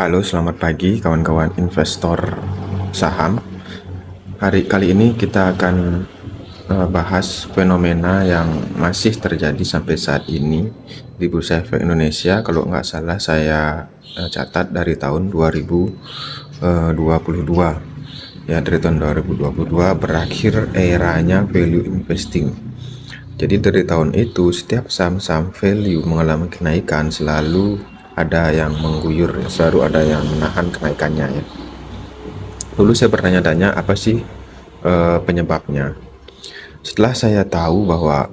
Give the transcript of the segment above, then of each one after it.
Halo, selamat pagi kawan-kawan investor saham. Kali ini kita akan bahas fenomena yang masih terjadi sampai saat ini di Bursa Efek Indonesia. Kalau nggak salah saya catat dari tahun 2022. Ya, dari tahun 2022 berakhir eranya value investing. Jadi dari tahun itu setiap saham-saham value mengalami kenaikan, selalu ada yang mengguyur, selalu ada yang menahan kenaikannya ya. Dulu saya bertanya-tanya apa sih penyebabnya. Setelah saya tahu bahwa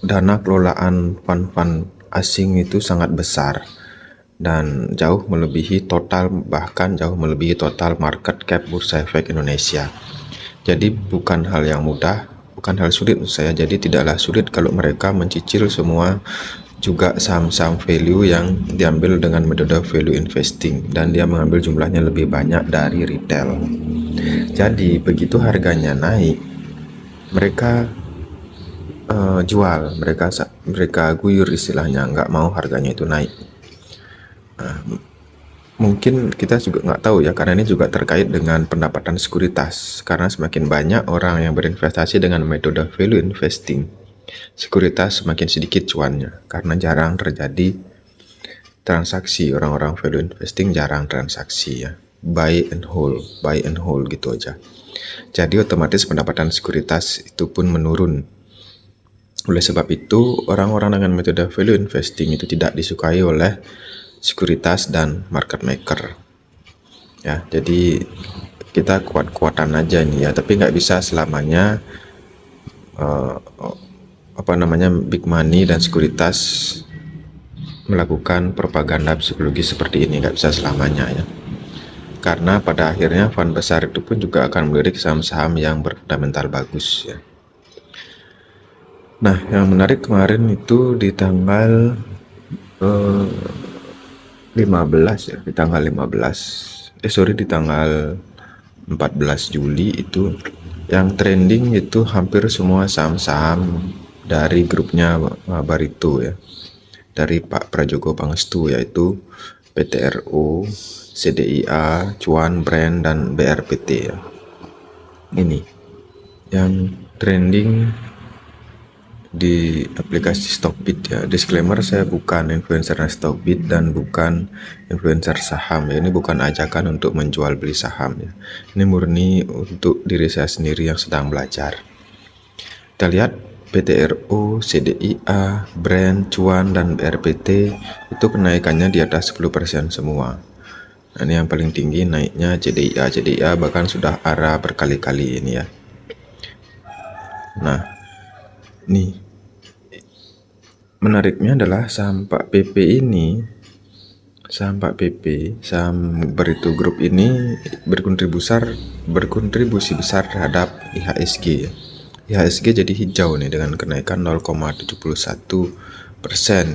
dana kelolaan fund-fund asing itu sangat besar dan jauh melebihi total, bahkan jauh melebihi total market cap Bursa Efek Indonesia. Jadi bukan hal yang mudah, bukan hal sulit menurut saya. Jadi tidaklah sulit kalau mereka mencicil semua juga saham-saham value yang diambil dengan metode value investing, dan dia mengambil jumlahnya lebih banyak dari retail. Jadi begitu harganya naik, mereka jual, mereka guyur istilahnya, nggak mau harganya itu naik. Mungkin kita juga nggak tahu ya, karena ini juga terkait dengan pendapatan sekuritas. Karena semakin banyak orang yang berinvestasi dengan metode value investing, sekuritas semakin sedikit cuannya, karena jarang terjadi transaksi. Orang-orang value investing jarang transaksi ya, buy and hold gitu aja. Jadi otomatis pendapatan sekuritas itu pun menurun. Oleh sebab itu, orang-orang dengan metode value investing itu tidak disukai oleh sekuritas dan market maker. Ya, jadi kita kuat-kuatan aja nih ya, tapi nggak bisa selamanya big money dan sekuritas melakukan propaganda psikologi seperti ini, nggak bisa selamanya ya. Karena pada akhirnya fund besar itu pun juga akan melirik saham-saham yang berfundamental bagus ya. Nah, yang menarik kemarin itu di tanggal 15 ya, di tanggal 14 Juli itu yang trending itu hampir semua saham-saham dari grupnya Barito ya, dari Pak Prajogo Pangestu, yaitu PTRO, CDIA, Cuan, Brand, dan BRPT ya. Ini yang trending di aplikasi Stockbit ya. Disclaimer, saya bukan influencer Stockbit dan bukan influencer saham ya. Ini bukan ajakan untuk menjual beli saham ya. Ini murni untuk diri saya sendiri yang sedang belajar. Kita lihat PTRO, CDIA, Brand, Cuan, dan BRPT itu kenaikannya di atas 10% semua. Nah, ini yang paling tinggi naiknya CDIA bahkan sudah arah berkali-kali ini ya. Nah, nih menariknya adalah saham Pak PP ini, saham Barito Group ini berkontribusi besar terhadap IHSG ya. IHSG jadi hijau nih dengan kenaikan 0,71%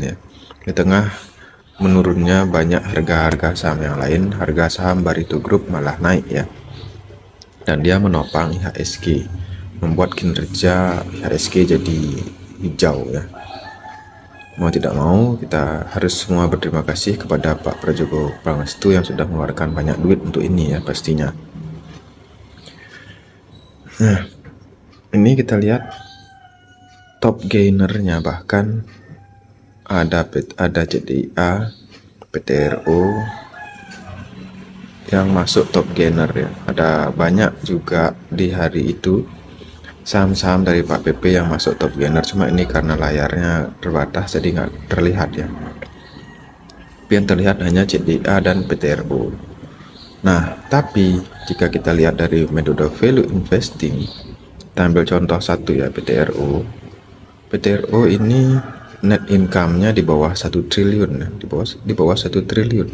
ya. Di tengah menurunnya banyak harga-harga saham yang lain, harga saham Barito Group malah naik ya. Dan dia menopang IHSG, membuat kinerja IHSG jadi hijau ya. Mau tidak mau kita harus semua berterima kasih kepada Pak Prajogo Pangestu yang sudah mengeluarkan banyak duit untuk ini ya pastinya. Nah, ini kita lihat top gainernya, bahkan ada CDIA, PTRO yang masuk top gainer ya. Ada banyak juga di hari itu saham-saham dari Pak PP yang masuk top gainer, cuma ini karena layarnya terbatas jadi nggak terlihat ya. Yang terlihat hanya CDA dan PTRO. Nah, tapi jika kita lihat dari metode value investing, kita ambil contoh satu ya, PTRO. PTRO ini net income-nya di bawah 1 triliun ya, di bawah 1 triliun.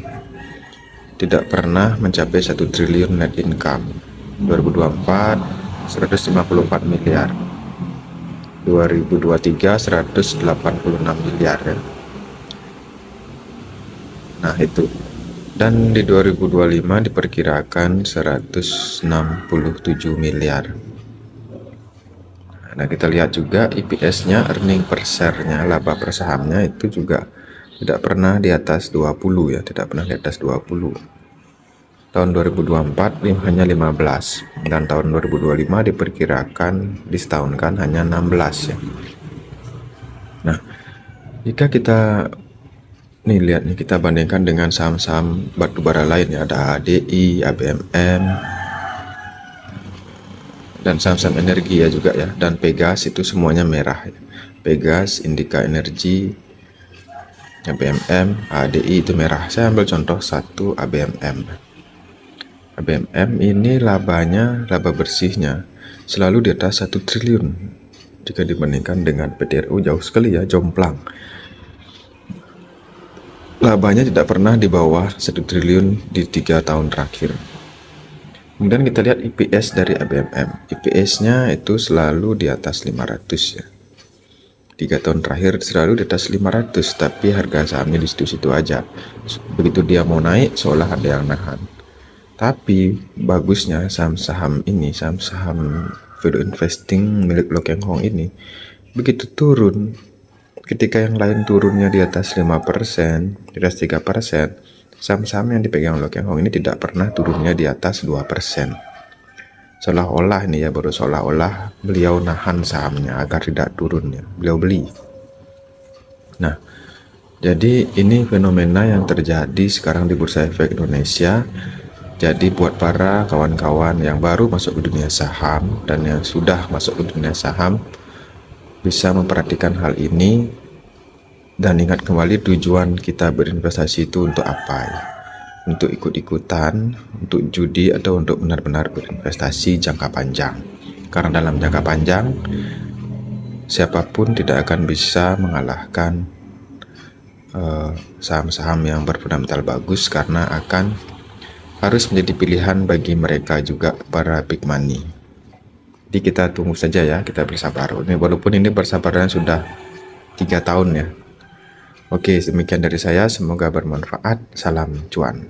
Tidak pernah mencapai 1 triliun net income. 2024 154 miliar, 2023 186 miliar ya. Nah itu, dan di 2025 diperkirakan 167 miliar. Nah kita lihat juga EPS-nya, earning per share-nya, laba per sahamnya itu juga tidak pernah di atas 20 ya, tidak pernah di atas 20. tahun 2024 hanya 15, dan tahun 2025 diperkirakan disetahunkan hanya 16 ya. Nah, jika kita lihat nih, kita bandingkan dengan saham-saham batubara lain ya, ada ADI, ABMM, dan saham-saham energi ya juga ya, dan Pegas itu semuanya merah ya. Pegas, Indika Energi, ABMM, ADI itu merah. Saya ambil contoh satu ABMM. ABMM ini laba bersihnya selalu di atas 1 triliun. Jika dibandingkan dengan PTRU jauh sekali ya, jomplang. Labanya tidak pernah di bawah 1 triliun di 3 tahun terakhir. Kemudian kita lihat IPS dari ABMM. IPS-nya itu selalu di atas 500 ya. 3 tahun terakhir selalu di atas 500, tapi harga sahamnya di situ-situ aja. Begitu dia mau naik, seolah ada yang nahan. Tapi bagusnya saham-saham ini, saham-saham value investing milik Lo Keng Hong ini, begitu turun, ketika yang lain turunnya di atas 5%, di atas 3%, saham-saham yang dipegang Lo Keng Hong ini tidak pernah turunnya di atas 2%. Seolah-olah ini ya, baru seolah-olah beliau nahan sahamnya agar tidak turun ya, beliau beli. Nah, jadi ini fenomena yang terjadi sekarang di Bursa Efek Indonesia. Jadi buat para kawan-kawan yang baru masuk ke dunia saham dan yang sudah masuk ke dunia saham, bisa memperhatikan hal ini dan ingat kembali tujuan kita berinvestasi itu untuk apa ya. Untuk ikut-ikutan, untuk judi, atau untuk benar-benar berinvestasi jangka panjang. Karena dalam jangka panjang, siapapun tidak akan bisa mengalahkan saham-saham yang berfundamental bagus, karena akan harus menjadi pilihan bagi mereka juga, para big money. Jadi kita tunggu saja ya, kita bersabar. Walaupun ini bersabarnya sudah 3 tahun ya. Oke, demikian dari saya, semoga bermanfaat. Salam cuan.